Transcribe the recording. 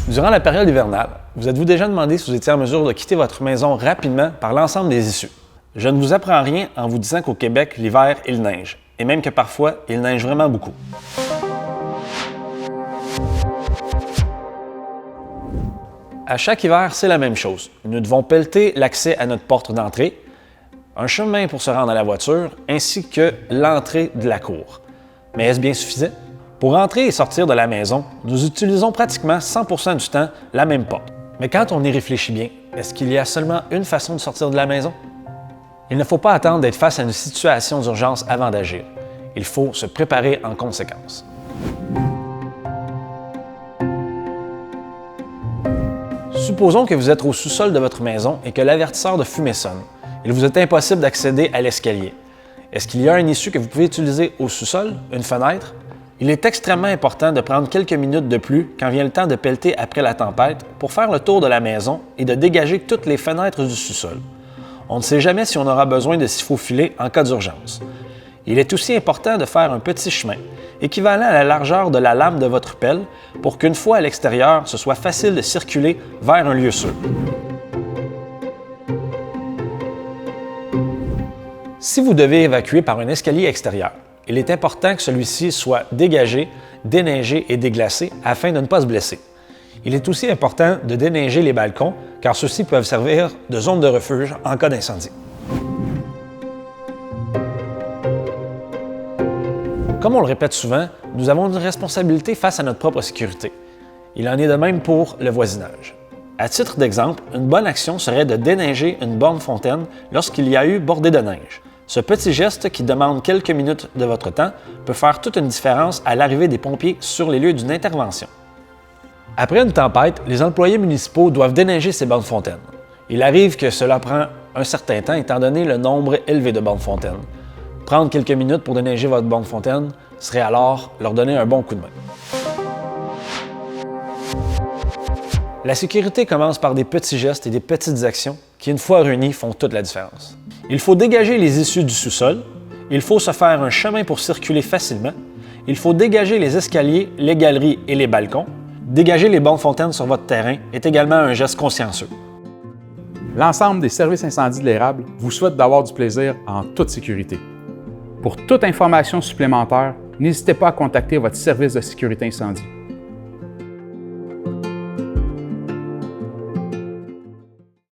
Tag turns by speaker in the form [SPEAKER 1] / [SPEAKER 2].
[SPEAKER 1] Durant la période hivernale, vous êtes-vous déjà demandé si vous étiez en mesure de quitter votre maison rapidement par l'ensemble des issues? Je ne vous apprends rien en vous disant qu'au Québec, l'hiver, il neige, et même que parfois, il neige vraiment beaucoup. À chaque hiver, c'est la même chose. Nous devons pelleter l'accès à notre porte d'entrée, un chemin pour se rendre à la voiture, ainsi que l'entrée de la cour. Mais est-ce bien suffisant? Pour entrer et sortir de la maison, nous utilisons pratiquement 100% du temps la même porte. Mais quand on y réfléchit bien, est-ce qu'il y a seulement une façon de sortir de la maison? Il ne faut pas attendre d'être face à une situation d'urgence avant d'agir. Il faut se préparer en conséquence. Supposons que vous êtes au sous-sol de votre maison et que l'avertisseur de fumée sonne. Il vous est impossible d'accéder à l'escalier. Est-ce qu'il y a un issue que vous pouvez utiliser au sous-sol, une fenêtre? Il est extrêmement important de prendre quelques minutes de plus quand vient le temps de pelleter après la tempête pour faire le tour de la maison et de dégager toutes les fenêtres du sous-sol. On ne sait jamais si on aura besoin de s'y faufiler en cas d'urgence. Il est aussi important de faire un petit chemin, équivalent à la largeur de la lame de votre pelle, pour qu'une fois à l'extérieur, ce soit facile de circuler vers un lieu sûr. Si vous devez évacuer par un escalier extérieur, il est important que celui-ci soit dégagé, déneigé et déglacé afin de ne pas se blesser. Il est aussi important de déneiger les balcons car ceux-ci peuvent servir de zone de refuge en cas d'incendie. Comme on le répète souvent, nous avons une responsabilité face à notre propre sécurité. Il en est de même pour le voisinage. À titre d'exemple, une bonne action serait de déneiger une borne fontaine lorsqu'il y a eu bordée de neige. Ce petit geste qui demande quelques minutes de votre temps peut faire toute une différence à l'arrivée des pompiers sur les lieux d'une intervention. Après une tempête, les employés municipaux doivent déneiger ces bornes fontaines. Il arrive que cela prend un certain temps étant donné le nombre élevé de bornes fontaines. Prendre quelques minutes pour déneiger votre borne fontaine serait alors leur donner un bon coup de main. La sécurité commence par des petits gestes et des petites actions qui, une fois réunis, font toute la différence. Il faut dégager les issues du sous-sol, il faut se faire un chemin pour circuler facilement, il faut dégager les escaliers, les galeries et les balcons. Dégager les bornes fontaines sur votre terrain est également un geste consciencieux.
[SPEAKER 2] L'ensemble des services incendies de l'érable vous souhaite d'avoir du plaisir en toute sécurité. Pour toute information supplémentaire, n'hésitez pas à contacter votre service de sécurité incendie.